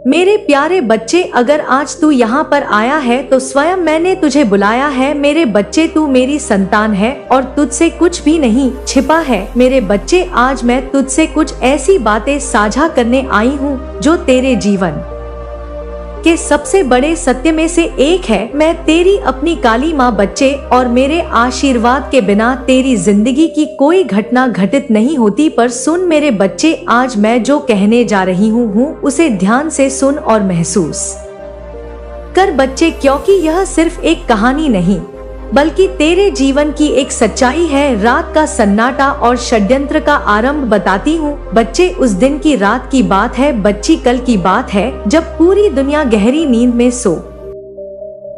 मेरे प्यारे बच्चे, अगर आज तू यहाँ पर आया है तो स्वयं मैंने तुझे बुलाया है। मेरे बच्चे, तू मेरी संतान है और तुझसे कुछ भी नहीं छिपा है। मेरे बच्चे, आज मैं तुझसे कुछ ऐसी बातें साझा करने आई हूँ जो तेरे जीवन के सबसे बड़े सत्य में से एक है। मैं तेरी अपनी काली माँ बच्चे, और मेरे आशीर्वाद के बिना तेरी जिंदगी की कोई घटना घटित नहीं होती। पर सुन मेरे बच्चे, आज मैं जो कहने जा रही हूँ उसे ध्यान से सुन और महसूस कर बच्चे, क्योंकि यह सिर्फ एक कहानी नहीं बल्कि तेरे जीवन की एक सच्चाई है। रात का सन्नाटा और षड्यंत्र का आरंभ बताती हूँ बच्चे। उस दिन की रात की बात है बच्ची, कल की बात है जब पूरी दुनिया गहरी नींद में सो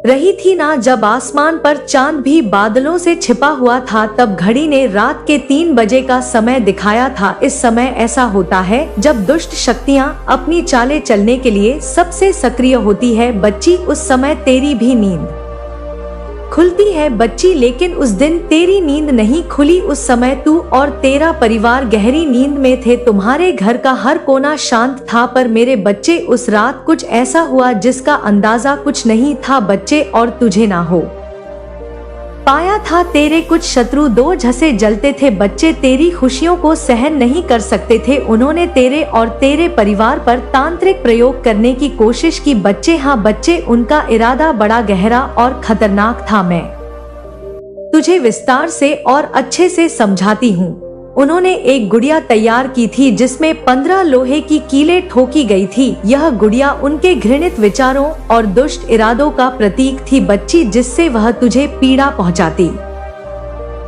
रही थी ना, जब आसमान पर चांद भी बादलों से छिपा हुआ था। तब घड़ी ने रात के 3 बजे का समय दिखाया था। इस समय ऐसा होता है जब दुष्ट शक्तियाँ अपनी चालें चलने के लिए सबसे सक्रिय होती है बच्ची। उस समय तेरी भी नींद खुलती है बच्ची, लेकिन उस दिन तेरी नींद नहीं खुली। उस समय तू और तेरा परिवार गहरी नींद में थे। तुम्हारे घर का हर कोना शांत था। पर मेरे बच्चे, उस रात कुछ ऐसा हुआ जिसका अंदाजा कुछ नहीं था बच्चे, और तुझे ना हो पाया था। तेरे कुछ शत्रु दो झसे जलते थे बच्चे, तेरी खुशियों को सहन नहीं कर सकते थे। उन्होंने तेरे और तेरे परिवार पर तांत्रिक प्रयोग करने की कोशिश की बच्चे। हाँ बच्चे, उनका इरादा बड़ा गहरा और खतरनाक था। मैं तुझे विस्तार से और अच्छे से समझाती हूँ। उन्होंने एक गुड़िया तैयार की थी जिसमें 15 लोहे की कीलें ठोकी गई थी। यह गुड़िया उनके घृणित विचारों और दुष्ट इरादों का प्रतीक थी बच्ची, जिससे वह तुझे पीड़ा पहुंचाती।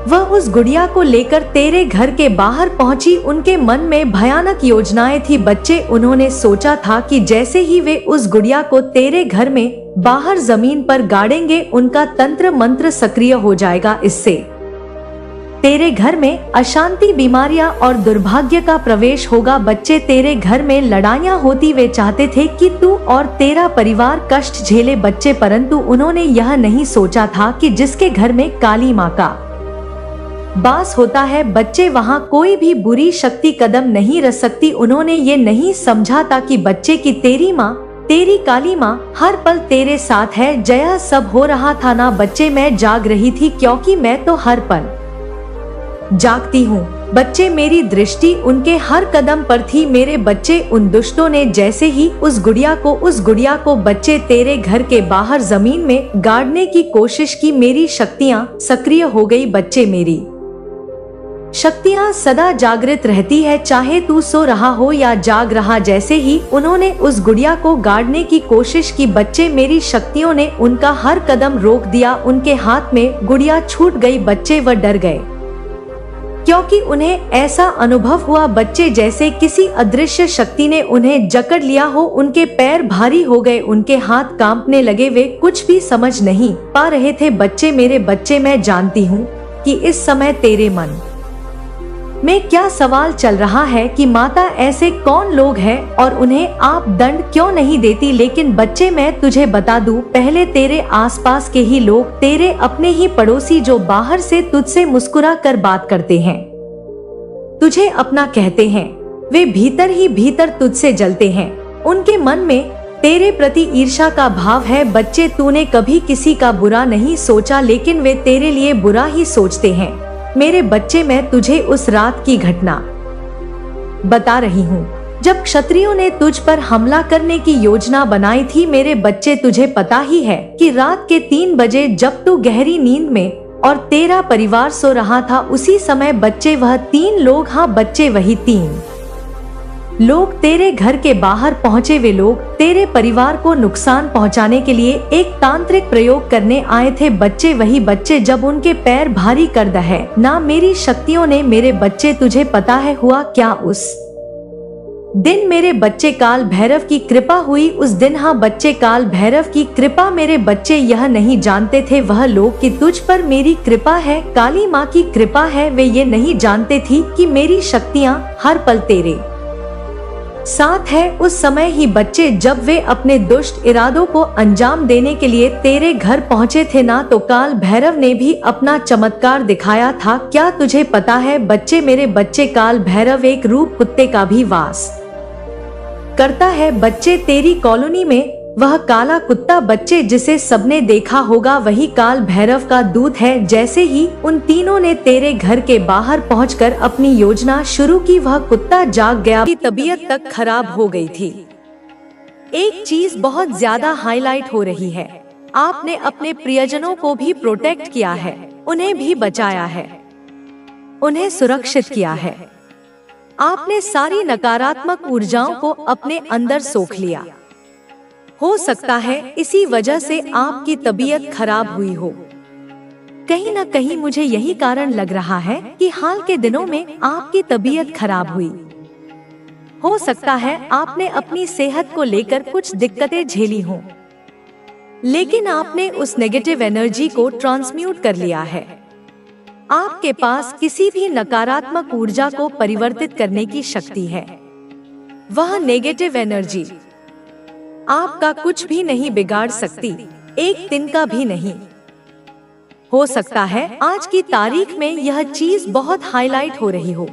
वह उस गुड़िया को लेकर तेरे घर के बाहर पहुंची। उनके मन में भयानक योजनाएं थी बच्चे। उन्होंने सोचा था कि जैसे ही वे उस गुड़िया को तेरे घर में बाहर जमीन पर गाड़ेंगे, उनका तंत्र मंत्र सक्रिय हो जाएगा। इससे तेरे घर में अशांति, बीमारियां और दुर्भाग्य का प्रवेश होगा बच्चे। तेरे घर में लड़ाइयां होती। वे चाहते थे कि तू और तेरा परिवार कष्ट झेले बच्चे, परंतु उन्होंने यह नहीं सोचा था कि जिसके घर में काली माँ का वास होता है बच्चे, वहाँ कोई भी बुरी शक्ति कदम नहीं रख सकती। उन्होंने ये नहीं समझा था कि बच्चे की तेरी माँ, तेरी काली माँ हर पल तेरे साथ है। जया सब हो रहा था ना बच्चे, मैं जाग रही थी क्योंकि मैं तो हर पल जागती हूँ बच्चे। मेरी दृष्टि उनके हर कदम पर थी। मेरे बच्चे, उन दुष्टों ने जैसे ही उस गुड़िया को बच्चे तेरे घर के बाहर जमीन में गाड़ने की कोशिश की, मेरी शक्तियाँ सक्रिय हो गई बच्चे। मेरी शक्तियाँ सदा जागृत रहती है, चाहे तू सो रहा हो या जाग रहा। जैसे ही उन्होंने उस गुड़िया को गाड़ने की कोशिश की बच्चे, मेरी शक्तियों ने उनका हर कदम रोक दिया। उनके हाथ में गुड़िया छूट गई बच्चे। वह डर गए क्योंकि उन्हें ऐसा अनुभव हुआ बच्चे जैसे किसी अदृश्य शक्ति ने उन्हें जकड़ लिया हो। उनके पैर भारी हो गए, उनके हाथ कांपने लगे। वे कुछ भी समझ नहीं पा रहे थे बच्चे। मेरे बच्चे, मैं जानती हूँ कि इस समय तेरे मन में क्या सवाल चल रहा है कि माता, ऐसे कौन लोग हैं और उन्हें आप दंड क्यों नहीं देती। लेकिन बच्चे, मैं तुझे बता दूं, पहले तेरे आसपास के ही लोग, तेरे अपने ही पड़ोसी जो बाहर से तुझसे मुस्कुरा कर बात करते हैं, तुझे अपना कहते हैं, वे भीतर ही भीतर तुझसे जलते हैं। उनके मन में तेरे प्रति ईर्ष्या का भाव है बच्चे। तूने कभी किसी का बुरा नहीं सोचा, लेकिन वे तेरे लिए बुरा ही सोचते हैं। मेरे बच्चे, मैं तुझे उस रात की घटना बता रही हूँ जब क्षत्रियों ने तुझ पर हमला करने की योजना बनाई थी। मेरे बच्चे, तुझे पता ही है कि रात के 3 बजे जब तू गहरी नींद में और तेरा परिवार सो रहा था, उसी समय बच्चे वह 3 लोग, हाँ बच्चे, वही 3 लोग तेरे घर के बाहर पहुंचे। वे लोग तेरे परिवार को नुकसान पहुंचाने के लिए एक तांत्रिक प्रयोग करने आए थे बच्चे। वही बच्चे जब उनके पैर भारी कर दहे ना मेरी शक्तियों ने। मेरे बच्चे, तुझे पता है हुआ क्या उस दिन। मेरे बच्चे, काल भैरव की कृपा हुई उस दिन। हाँ बच्चे, काल भैरव की कृपा। मेरे बच्चे यह नहीं जानते थे वह लोग कि तुझ पर मेरी कृपा है, काली माँ की कृपा है। वे ये नहीं जानते थी कि मेरी शक्तियाँ हर पल तेरे साथ है। उस समय ही बच्चे, जब वे अपने दुष्ट इरादों को अंजाम देने के लिए तेरे घर पहुंचे थे ना, तो काल भैरव ने भी अपना चमत्कार दिखाया था। क्या तुझे पता है बच्चे, मेरे बच्चे, काल भैरव एक रूप कुत्ते का भी वास करता है। बच्चे, तेरी कॉलोनी में वह काला कुत्ता बच्चे जिसे सबने देखा होगा वही काल भैरव का दूत है। जैसे ही उन तीनों ने तेरे घर के बाहर पहुंचकर अपनी योजना शुरू की, वह कुत्ता जाग गया। की तबीयत तक खराब हो गई थी। एक चीज बहुत ज्यादा हाईलाइट हो रही है, आपने अपने प्रियजनों को भी प्रोटेक्ट किया है, उन्हें भी बचाया है, उन्हें सुरक्षित किया है। आपने सारी नकारात्मक ऊर्जाओं को अपने अंदर सोख लिया। हो सकता है इसी वजह से आपकी तबीयत खराब हुई हो। कहीं न कहीं मुझे यही कारण लग रहा है कि हाल के दिनों में आपकी तबीयत खराब हुई। हो सकता है आपने अपनी सेहत को लेकर कुछ दिक्कतें झेली हों, लेकिन आपने उस नेगेटिव एनर्जी को ट्रांसम्यूट कर लिया है। आपके पास किसी भी नकारात्मक ऊर्जा को परिवर्तित करने की शक्ति है। वह नेगेटिव एनर्जी आपका कुछ भी नहीं बिगाड़ सकती, एक दिन का भी नहीं। हो सकता है आज की तारीख में यह चीज बहुत हाईलाइट हो रही हो।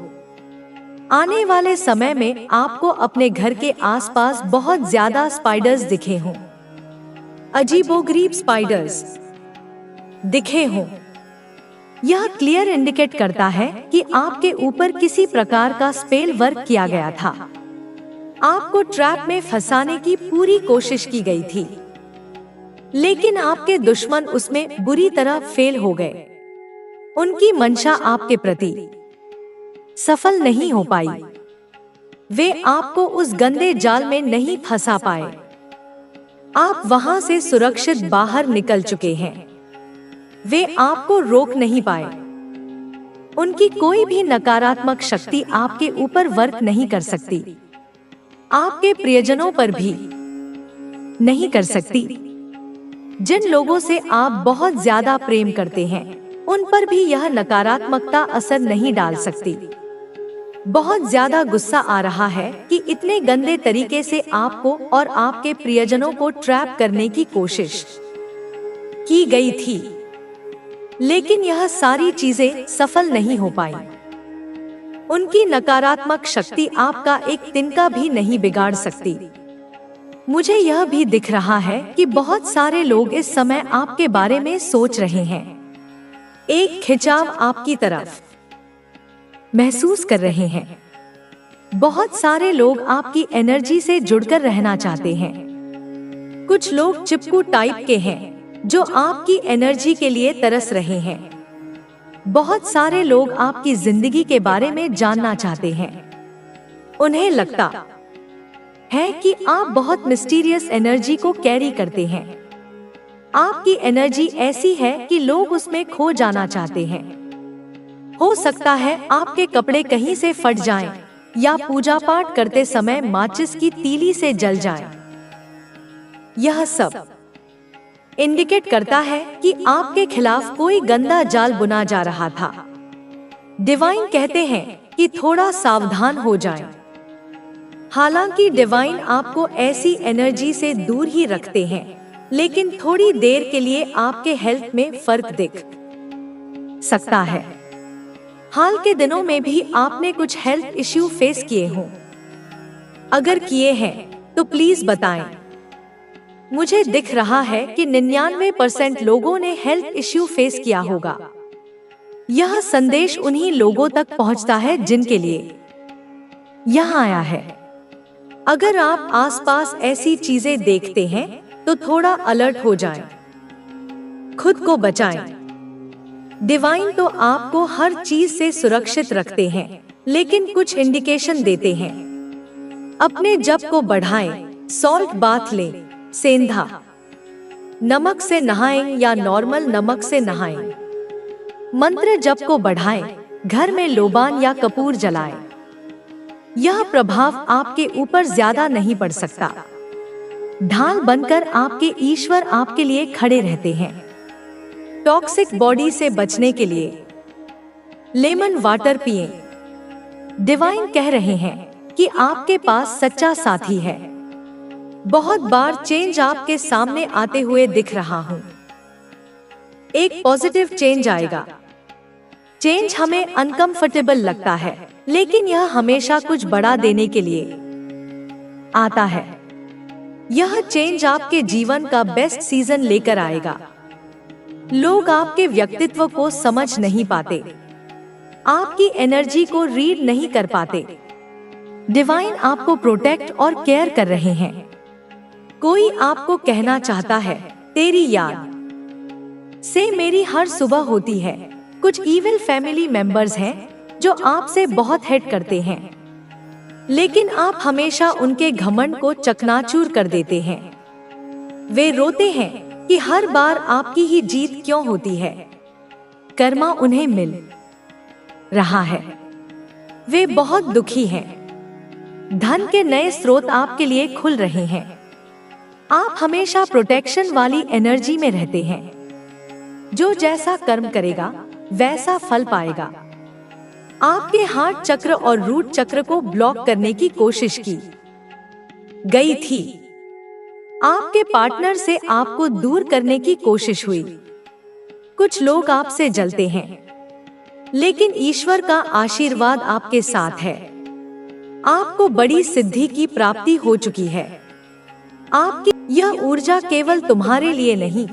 आने वाले समय में आपको अपने घर के आसपास बहुत ज्यादा स्पाइडर्स दिखे हों, अजीबोगरीब स्पाइडर्स दिखे हों। यह क्लियर इंडिकेट करता है कि आपके ऊपर किसी प्रकार का स्पेल वर्क किया गया था। आपको ट्रैप में फंसाने की पूरी कोशिश की गई थी, लेकिन आपके दुश्मन उसमें बुरी तरह फेल हो गए। उनकी मंशा आपके प्रति सफल नहीं हो पाई। वे आपको उस गंदे जाल में नहीं फंसा पाए। आप वहां से सुरक्षित बाहर निकल चुके हैं। वे आपको रोक नहीं पाए। उनकी कोई भी नकारात्मक शक्ति आपके ऊपर वर्क नहीं कर सकती, आपके प्रियजनों पर भी नहीं कर सकती। जिन लोगों से आप बहुत ज्यादा प्रेम करते हैं, उन पर भी यह नकारात्मकता असर नहीं डाल सकती। बहुत ज्यादा गुस्सा आ रहा है कि इतने गंदे तरीके से आपको और आपके प्रियजनों को ट्रैप करने की कोशिश की गई थी, लेकिन यह सारी चीजें सफल नहीं हो पाई। उनकी नकारात्मक शक्ति आपका एक तिनका भी नहीं बिगाड़ सकती। मुझे यह भी दिख रहा है कि बहुत सारे लोग इस समय आपके बारे में सोच रहे हैं, एक खिंचाव आपकी तरफ महसूस कर रहे हैं। बहुत सारे लोग आपकी एनर्जी से जुड़कर रहना चाहते हैं। कुछ लोग चिपकू टाइप के हैं जो आपकी एनर्जी के लिए तरस रहे हैं। बहुत सारे लोग आपकी जिंदगी के बारे में जानना चाहते हैं। उन्हें लगता है कि आप बहुत मिस्टीरियस एनर्जी को कैरी करते हैं। आपकी एनर्जी ऐसी है कि लोग उसमें खो जाना चाहते हैं। हो सकता है आपके कपड़े कहीं से फट जाएं या पूजा पाठ करते समय माचिस की तीली से जल जाएं। यह सब इंडिकेट करता है कि आपके खिलाफ कोई गंदा जाल बुना जा रहा था। डिवाइन कहते हैं कि थोड़ा सावधान हो जाएं। हालांकि डिवाइन आपको ऐसी एनर्जी से दूर ही रखते हैं, लेकिन थोड़ी देर के लिए आपके हेल्थ में फर्क दिख सकता है। हाल के दिनों में भी आपने कुछ हेल्थ इश्यू फेस किए हों। अगर किए हैं तो प्लीज बताएं। मुझे दिख रहा है कि 99% लोगों ने हेल्थ इश्यू फेस किया होगा। यह संदेश उन्हीं लोगों तक पहुंचता है जिनके लिए यह आया है। अगर आप आसपास ऐसी चीजें देखते हैं तो थोड़ा अलर्ट हो जाएं, खुद को बचाएं। डिवाइन तो आपको हर चीज से सुरक्षित रखते हैं, लेकिन कुछ इंडिकेशन देते हैं। अपने जप को बढ़ाएं, सॉल्ट बाथ लें, सेंधा नमक से नहाएं या नॉर्मल नमक से नहाएं। मंत्र जप को बढ़ाएं, घर में लोबान या कपूर जलाएं। यह प्रभाव आपके ऊपर ज्यादा नहीं पड़ सकता। ढाल बनकर आपके ईश्वर आपके लिए खड़े रहते हैं। टॉक्सिक बॉडी से बचने के लिए लेमन वाटर पिएं। डिवाइन कह रहे हैं कि आपके पास सच्चा साथी है। बहुत बार चेंज आपके सामने आते हुए दिख रहा हूं। एक पॉजिटिव चेंज आएगा। चेंज हमें अनकंफर्टेबल लगता है, लेकिन यह हमेशा कुछ बड़ा देने के लिए आता है। यह चेंज आपके जीवन का बेस्ट सीजन लेकर आएगा। लोग आपके व्यक्तित्व को समझ नहीं पाते, आपकी एनर्जी को रीड नहीं कर पाते। डिवाइन आपको प्रोटेक्ट और केयर कर रहे हैं। कोई आपको कहना चाहता है, तेरी याद से मेरी हर सुबह होती है। कुछ इविल फैमिली मेंबर्स हैं जो आपसे बहुत हेट करते हैं, लेकिन आप हमेशा उनके घमंड को चकनाचूर कर देते हैं। वे रोते हैं कि हर बार आपकी ही जीत क्यों होती है। कर्मा उन्हें मिल रहा है। वे बहुत दुखी हैं। धन के नए स्रोत आपके लिए खुल रहे हैं। आप हमेशा प्रोटेक्शन वाली एनर्जी में रहते हैं। जो जैसा कर्म करेगा वैसा फल पाएगा। आपके हार्ट चक्र और रूट चक्र को ब्लॉक करने की कोशिश की गई थी। आपके पार्टनर से आपको दूर करने की कोशिश हुई। कुछ लोग आपसे जलते हैं, लेकिन ईश्वर का आशीर्वाद आपके साथ है। आपको बड़ी सिद्धि की प्राप्ति हो चुकी है। आपकी यह ऊर्जा केवल तुम्हारे लिए नहीं,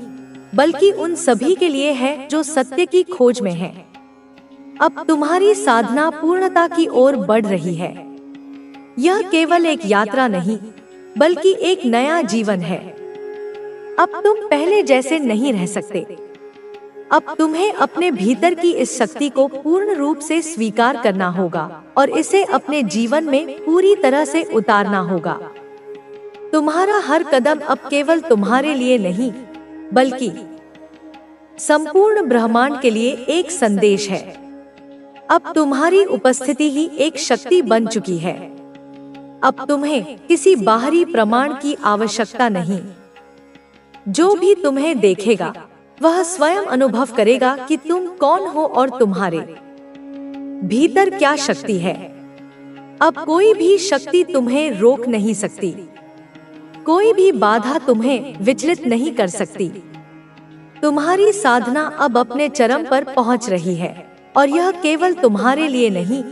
बल्कि उन सभी के लिए है जो सत्य की खोज में हैं। अब तुम्हारी साधना पूर्णता की ओर बढ़ रही है। यह केवल एक यात्रा नहीं, बल्कि एक नया जीवन है। अब तुम पहले जैसे नहीं रह सकते। अब तुम्हें अपने भीतर की इस शक्ति को पूर्ण रूप से स्वीकार करना होगा और इसे अपने जीवन में पूरी तरह से उतारना होगा। तुम्हारा हर कदम अब केवल तुम्हारे लिए नहीं, बल्कि संपूर्ण ब्रह्मांड के लिए एक संदेश है। अब तुम्हारी उपस्थिति ही एक शक्ति बन चुकी है। अब तुम्हें किसी बाहरी प्रमाण की आवश्यकता नहीं। जो भी तुम्हें देखेगा वह स्वयं अनुभव करेगा कि तुम कौन हो और तुम्हारे भीतर क्या शक्ति है। अब कोई भी शक्ति तुम्हें रोक नहीं सकती। कोई भी बाधा तुम्हें विचलित नहीं कर सकती। तुम्हारी साधना अब अपने चरम पर पहुंच रही है और यह केवल तुम्हारे लिए नहीं,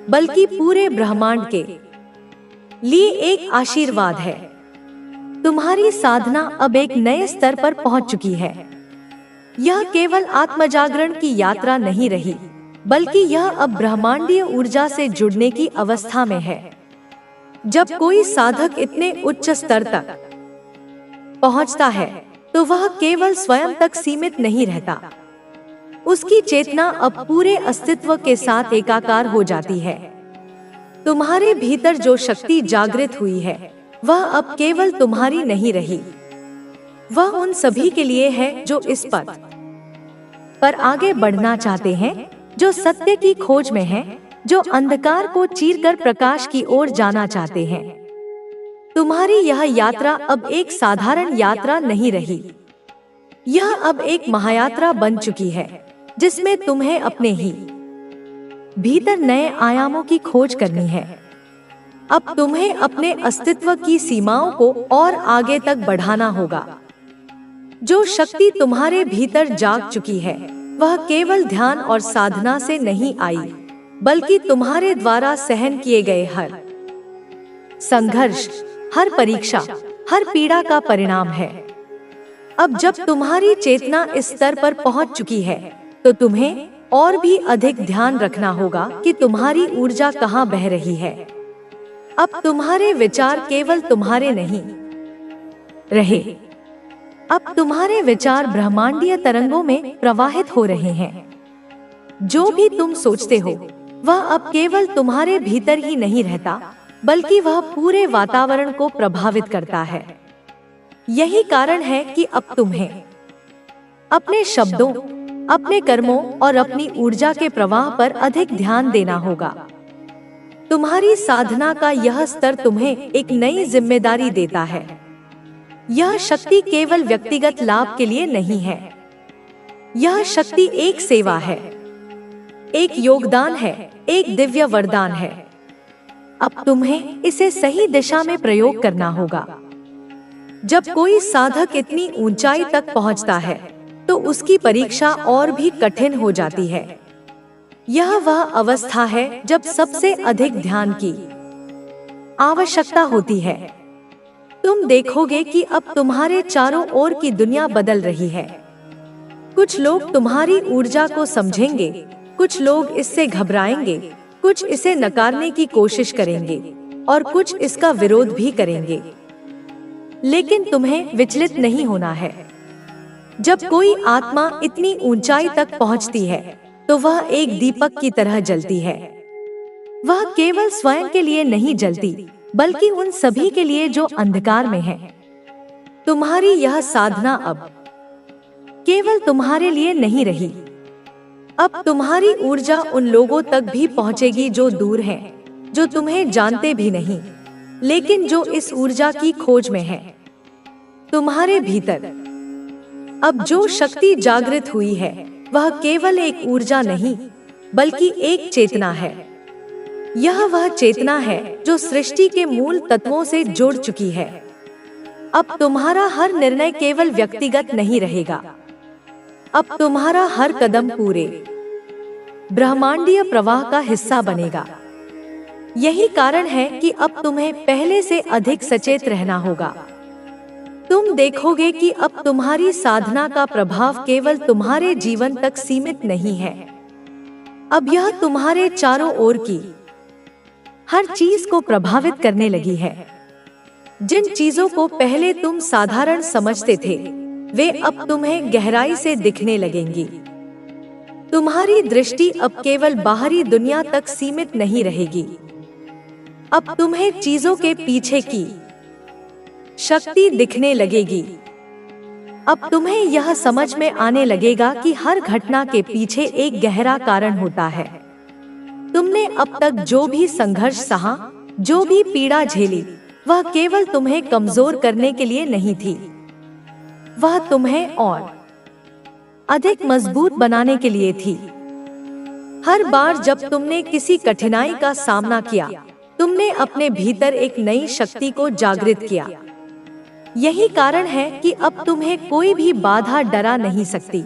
बल्कि पूरे ब्रह्मांड के लिए एक आशीर्वाद है। तुम्हारी साधना अब एक नए स्तर पर पहुंच चुकी है। यह केवल आत्मजागरण की यात्रा नहीं रही, बल्कि यह अब ब्रह्मांडीय ऊर्जा से जुड़ने की अवस्था में है। जब कोई साधक इतने उच्च स्तर तक पहुंचता है, तो वह केवल स्वयं तक सीमित नहीं रहता। उसकी चेतना अब पूरे अस्तित्व के साथ एकाकार हो जाती है। तुम्हारे भीतर जो शक्ति जागृत हुई है, वह अब केवल तुम्हारी नहीं रही। वह उन सभी के लिए है जो इस पथ पर आगे बढ़ना चाहते हैं, जो सत्य की खोज में हैं, जो अंधकार को चीरकर प्रकाश की ओर जाना चाहते हैं। तुम्हारी यह यात्रा अब एक साधारण यात्रा नहीं रही। यह अब एक महायात्रा बन चुकी है, जिसमें तुम्हें अपने ही भीतर नए आयामों की खोज करनी है। अब तुम्हें अपने अस्तित्व की सीमाओं को और आगे तक बढ़ाना होगा। जो शक्ति तुम्हारे भीतर जाग चुकी है, वह केवल ध्यान और साधना से नहीं आई, बल्कि तुम्हारे द्वारा सहन किए गए हर संघर्ष, हर परीक्षा, हर पीड़ा का परिणाम है। अब जब तुम्हारी चेतना इस स्तर पर पहुंच चुकी है, तो तुम्हें और भी अधिक ध्यान रखना होगा कि तुम्हारी ऊर्जा कहाँ बह रही है। अब तुम्हारे विचार केवल तुम्हारे नहीं रहे। अब तुम्हारे विचार ब्रह्मांडीय तरंगों में प्रवाहित हो रहे हैं। जो भी तुम सोचते हो, वह अब केवल तुम्हारे भीतर ही नहीं रहता, बल्कि वह पूरे वातावरण को प्रभावित करता है। यही कारण है कि अब तुम्हें अपने शब्दों, अपने कर्मों और अपनी ऊर्जा के प्रवाह पर अधिक ध्यान देना होगा। तुम्हारी साधना का यह स्तर तुम्हें एक नई जिम्मेदारी देता है। यह शक्ति केवल व्यक्तिगत लाभ के लिए नहीं है। यह शक्ति एक सेवा है, एक योगदान है, एक दिव्य वरदान है। अब तुम्हें इसे सही दिशा में प्रयोग करना होगा। जब कोई साधक इतनी ऊंचाई तक पहुंचता है, तो उसकी परीक्षा और भी कठिन हो जाती है। यह वह अवस्था है जब सबसे अधिक ध्यान की आवश्यकता होती है। तुम देखोगे कि अब तुम्हारे चारों ओर की दुनिया बदल रही है। कुछ लोग तुम्हारी ऊर्जा को समझेंगे, कुछ लोग इससे घबराएंगे, कुछ इसे नकारने की कोशिश करेंगे और कुछ इसका विरोध भी करेंगे। लेकिन तुम्हें विचलित नहीं होना है। जब कोई आत्मा इतनी ऊंचाई तक पहुंचती है तो वह एक दीपक की तरह जलती है। वह केवल स्वयं के लिए नहीं जलती, बल्कि उन सभी के लिए जो अंधकार में हैं। तुम्हारी यह साधना अब केवल तुम्हारे लिए नहीं रही। अब तुम्हारी ऊर्जा उन लोगों तक भी पहुंचेगी जो दूर हैं, जो तुम्हें जानते भी नहीं, लेकिन जो इस ऊर्जा की खोज में हैं। तुम्हारे भीतर अब जो शक्ति जागृत हुई है वह केवल एक ऊर्जा नहीं, बल्कि एक चेतना है। यह वह चेतना है जो सृष्टि के मूल तत्वों से जुड़ चुकी है। अब तुम्हारा हर निर्णय केवल व्यक्तिगत नहीं रहेगा। अब तुम्हारा हर कदम पूरे ब्रह्मांडीय प्रवाह का हिस्सा बनेगा। यही कारण है कि अब तुम्हें पहले से अधिक सचेत रहना होगा। तुम देखोगे कि अब तुम्हारी साधना का प्रभाव केवल तुम्हारे जीवन तक सीमित नहीं है। अब यह तुम्हारे चारों ओर की हर चीज को प्रभावित करने लगी है। जिन चीजों को पहले तुम साधारण समझते थे, वे अब तुम्हें गहराई से दिखने लगेंगी। तुम्हारी दृष्टि अब केवल बाहरी दुनिया तक सीमित नहीं रहेगी। अब तुम्हें चीजों के पीछे की शक्ति दिखने लगेगी। अब तुम्हें यह समझ में आने लगेगा कि हर घटना के पीछे एक गहरा कारण होता है। तुमने अब तक जो भी संघर्ष सहा, जो भी पीड़ा झेली, वह केवल तुम्हें कमजोर करने के लिए नहीं थी। वह तुम्हें और अधिक मजबूत बनाने के लिए थी। हर बार जब तुमने किसी कठिनाई का सामना किया, तुमने अपने भीतर एक नई शक्ति को जागृत किया। यही कारण है कि अब तुम्हें कोई भी बाधा डरा नहीं सकती।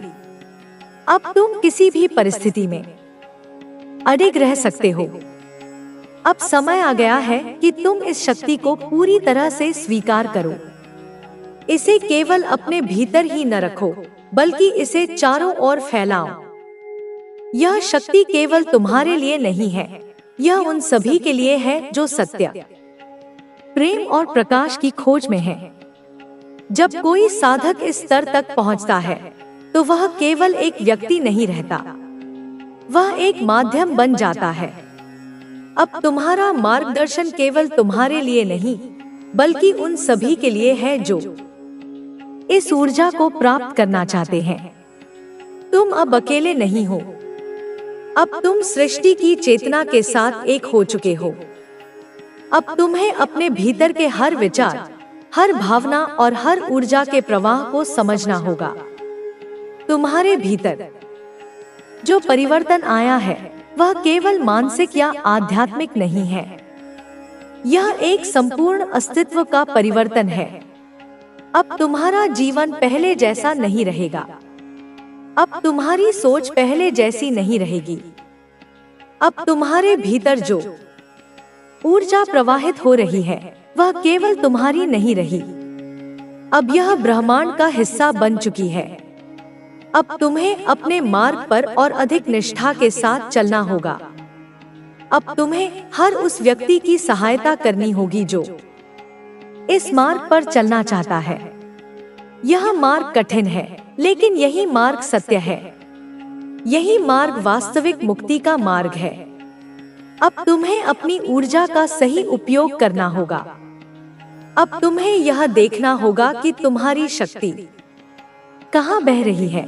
अब तुम किसी भी परिस्थिति में अडिग रह सकते हो। अब समय आ गया है कि तुम इस शक्ति को पूरी तरह से स्वीकार करो। इसे केवल अपने भीतर ही न रखो, बल्कि इसे चारों ओर फैलाओ। यह शक्ति केवल तुम्हारे लिए नहीं है, यह उन सभी के लिए है जो सत्य, प्रेम और प्रकाश की खोज में है। जब कोई साधक इस स्तर तक पहुंचता है, तो वह केवल एक व्यक्ति नहीं रहता, वह एक माध्यम बन जाता है। अब तुम्हारा मार्गदर्शन केवल तुम्हारे लिए नहीं, बल्कि उन सभी के लिए है जो इस ऊर्जा को प्राप्त करना चाहते हैं। तुम अब अकेले नहीं हो। अब तुम सृष्टि की चेतना के साथ एक हो चुके हो। अब तुम्हें अपने भीतर के हर विचार, हर भावना और हर ऊर्जा के प्रवाह को समझना होगा। तुम्हारे भीतर जो परिवर्तन आया है, वह केवल मानसिक या आध्यात्मिक नहीं है। यह एक संपूर्ण अस्तित्व का परिवर्तन है। अब तुम्हारा जीवन पहले जैसा नहीं रहेगा। अब तुम्हारी सोच पहले जैसी नहीं रहेगी। अब तुम्हारे भीतर जो ऊर्जा प्रवाहित हो रही है, वह केवल तुम्हारी नहीं रही। अब यह ब्रह्मांड का हिस्सा बन चुकी है। अब तुम्हें अपने मार्ग पर और अधिक निष्ठा के साथ चलना होगा। अब तुम्हें हर उस व्यक्ति की सहायता करनी होगी जो इस मार्ग पर चलना चाहता है। यह मार्ग कठिन है, लेकिन यही मार्ग सत्य है। यही मार्ग वास्तविक मुक्ति का मार्ग है। अब तुम्हें अपनी ऊर्जा का सही उपयोग करना होगा। अब तुम्हें यह देखना होगा कि तुम्हारी शक्ति कहाँ बह रही है।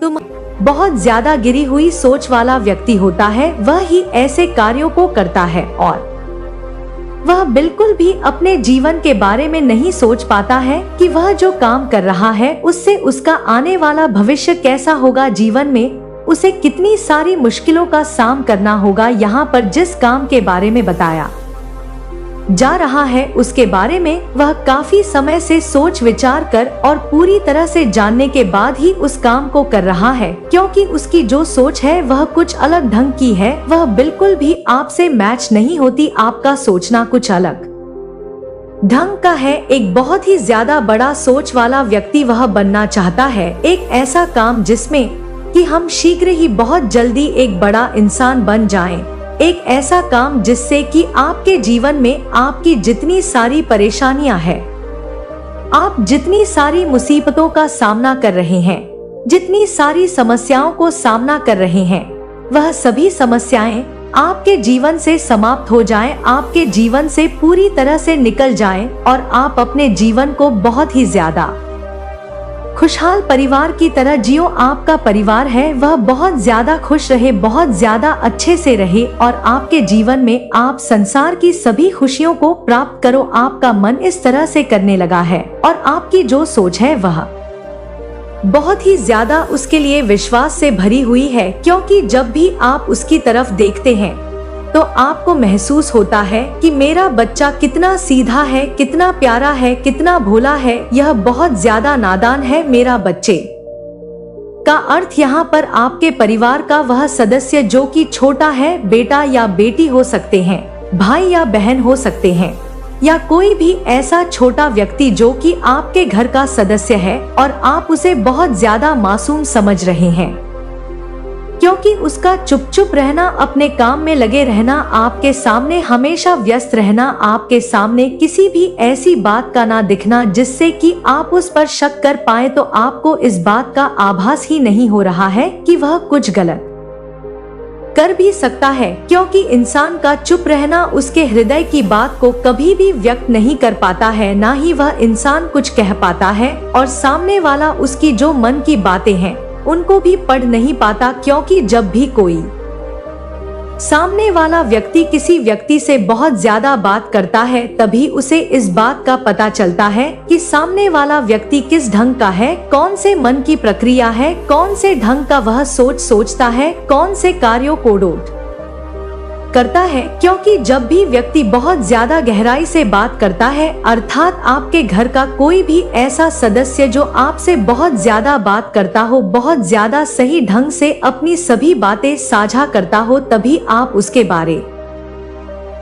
तुम बहुत ज्यादा गिरी हुई सोच वाला व्यक्ति होता है, वह ही ऐसे कार्यों को करता है और वह बिल्कुल भी अपने जीवन के बारे में नहीं सोच पाता है कि वह जो काम कर रहा है उससे उसका आने वाला भविष्य कैसा होगा। जीवन में उसे कितनी सारी मुश्किलों का सामना करना होगा। यहाँ पर जिस काम के बारे में बताया, जा रहा है उसके बारे में वह काफी समय से सोच विचार कर और पूरी तरह से जानने के बाद ही उस काम को कर रहा है, क्योंकि उसकी जो सोच है वह कुछ अलग ढंग की है, वह बिल्कुल भी आपसे मैच नहीं होती। आपका सोचना कुछ अलग ढंग का है। एक बहुत ही ज्यादा बड़ा सोच वाला व्यक्ति वह बनना चाहता है, एक ऐसा काम जिसमें कि हम शीघ्र ही बहुत जल्दी एक बड़ा इंसान बन जाएं। एक ऐसा काम जिससे कि आपके जीवन में आपकी जितनी सारी परेशानियां हैं, आप जितनी सारी मुसीबतों का सामना कर रहे हैं, जितनी सारी समस्याओं को सामना कर रहे हैं, वह सभी समस्याएं आपके जीवन से समाप्त हो जाएं, आपके जीवन से पूरी तरह से निकल जाएं और आप अपने जीवन को बहुत ही ज्यादा खुशहाल परिवार की तरह जियो। आपका परिवार है वह बहुत ज्यादा खुश रहे, बहुत ज्यादा अच्छे से रहे और आपके जीवन में आप संसार की सभी खुशियों को प्राप्त करो। आपका मन इस तरह से करने लगा है और आपकी जो सोच है वह बहुत ही ज्यादा उसके लिए विश्वास से भरी हुई है, क्योंकि जब भी आप उसकी तरफ देखते हैं तो आपको महसूस होता है कि मेरा बच्चा कितना सीधा है, कितना प्यारा है, कितना भोला है, यह बहुत ज्यादा नादान है। मेरा बच्चे का अर्थ यहाँ पर आपके परिवार का वह सदस्य जो कि छोटा है, बेटा या बेटी हो सकते हैं, भाई या बहन हो सकते हैं, या कोई भी ऐसा छोटा व्यक्ति जो कि आपके घर का सदस्य है और आप उसे बहुत ज्यादा मासूम समझ रहे हैं, क्योंकि उसका चुप चुप रहना, अपने काम में लगे रहना, आपके सामने हमेशा व्यस्त रहना, आपके सामने किसी भी ऐसी बात का ना दिखना जिससे कि आप उस पर शक कर पाए, तो आपको इस बात का आभास ही नहीं हो रहा है कि वह कुछ गलत कर भी सकता है, क्योंकि इंसान का चुप रहना उसके हृदय की बात को कभी भी व्यक्त नहीं कर पाता है, ना ही वह इंसान कुछ कह पाता है और सामने वाला उसकी जो मन की बातें हैं उनको भी पढ़ नहीं पाता, क्योंकि जब भी कोई सामने वाला व्यक्ति किसी व्यक्ति से बहुत ज्यादा बात करता है तभी उसे इस बात का पता चलता है कि सामने वाला व्यक्ति किस ढंग का है, कौन से मन की प्रक्रिया है, कौन से ढंग का वह सोचता है, कौन से कार्यों को डोट करता है। क्योंकि जब भी व्यक्ति बहुत ज्यादा गहराई से बात करता है, अर्थात आपके घर का कोई भी ऐसा सदस्य जो आपसे बहुत ज्यादा बात करता हो, बहुत ज्यादा सही ढंग से अपनी सभी बातें साझा करता हो, तभी आप उसके बारे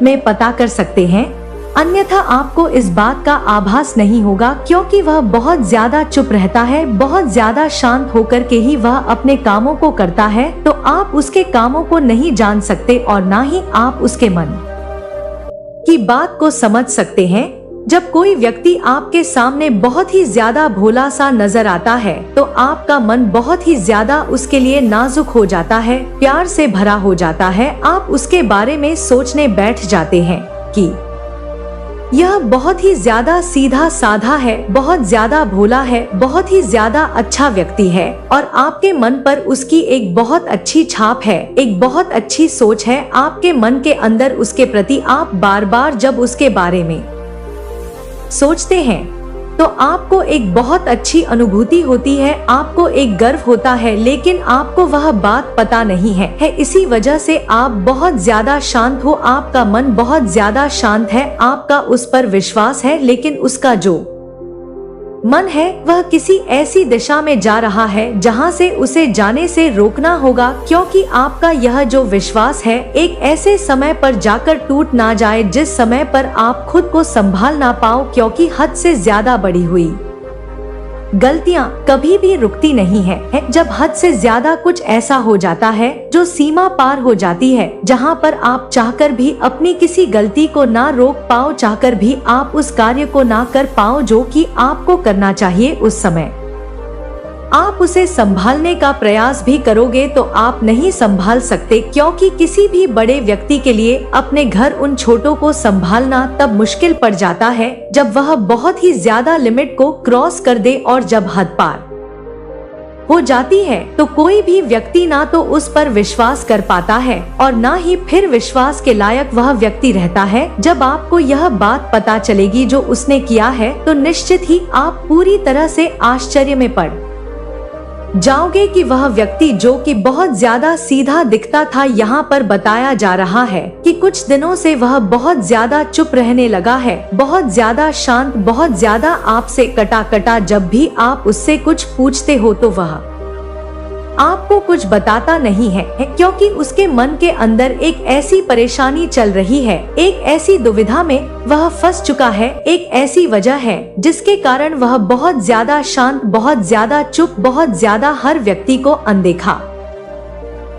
में पता कर सकते हैं, अन्यथा आपको इस बात का आभास नहीं होगा, क्योंकि वह बहुत ज्यादा चुप रहता है, बहुत ज्यादा शांत होकर के ही वह अपने कामों को करता है, तो आप उसके कामों को नहीं जान सकते और ना ही आप उसके मन की बात को समझ सकते हैं। जब कोई व्यक्ति आपके सामने बहुत ही ज्यादा भोला सा नजर आता है तो आपका मन बहुत ही ज्यादा उसके लिए नाजुक हो जाता है, प्यार से भरा हो जाता है। आप उसके बारे में सोचने बैठ जाते हैं कि यह बहुत ही ज्यादा सीधा साधा है, बहुत ज्यादा भोला है, बहुत ही ज्यादा अच्छा व्यक्ति है और आपके मन पर उसकी एक बहुत अच्छी छाप है, एक बहुत अच्छी सोच है आपके मन के अंदर उसके प्रति। आप बार बार जब उसके बारे में सोचते हैं तो आपको एक बहुत अच्छी अनुभूति होती है, आपको एक गर्व होता है, लेकिन आपको वह बात पता नहीं है। इसी वजह से आप बहुत ज्यादा शांत हो, आपका मन बहुत ज्यादा शांत है, आपका उस पर विश्वास है, लेकिन उसका जो मन है वह किसी ऐसी दिशा में जा रहा है जहां से उसे जाने से रोकना होगा, क्योंकि आपका यह जो विश्वास है एक ऐसे समय पर जाकर टूट ना जाए जिस समय पर आप खुद को संभाल ना पाओ, क्योंकि हद से ज्यादा बढ़ी हुई गलतियां कभी भी रुकती नहीं है। जब हद से ज्यादा कुछ ऐसा हो जाता है जो सीमा पार हो जाती है, जहां पर आप चाहकर भी अपनी किसी गलती को ना रोक पाओ, चाहकर भी आप उस कार्य को ना कर पाओ जो कि आपको करना चाहिए, उस समय आप उसे संभालने का प्रयास भी करोगे तो आप नहीं संभाल सकते, क्योंकि किसी भी बड़े व्यक्ति के लिए अपने घर उन छोटों को संभालना तब मुश्किल पड़ जाता है जब वह बहुत ही ज्यादा लिमिट को क्रॉस कर दे, और जब हद पार हो जाती है तो कोई भी व्यक्ति ना तो उस पर विश्वास कर पाता है और ना ही फिर विश्वास के लायक वह व्यक्ति रहता है। जब आपको यह बात पता चलेगी जो उसने किया है तो निश्चित ही आप पूरी तरह से आश्चर्य में पड़ जाओगे कि वह व्यक्ति जो कि बहुत ज्यादा सीधा दिखता था, यहाँ पर बताया जा रहा है कि कुछ दिनों से वह बहुत ज्यादा चुप रहने लगा है, बहुत ज्यादा शांत, बहुत ज्यादा आपसे कटा कटा। जब भी आप उससे कुछ पूछते हो तो वह आपको कुछ बताता नहीं है, क्योंकि उसके मन के अंदर एक ऐसी परेशानी चल रही है, एक ऐसी दुविधा में वह फंस चुका है, एक ऐसी वजह है जिसके कारण वह बहुत ज्यादा शांत, बहुत ज्यादा चुप, बहुत ज्यादा हर व्यक्ति को अनदेखा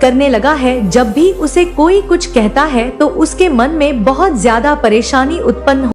करने लगा है। जब भी उसे कोई कुछ कहता है तो उसके मन में बहुत ज्यादा परेशानी उत्पन्न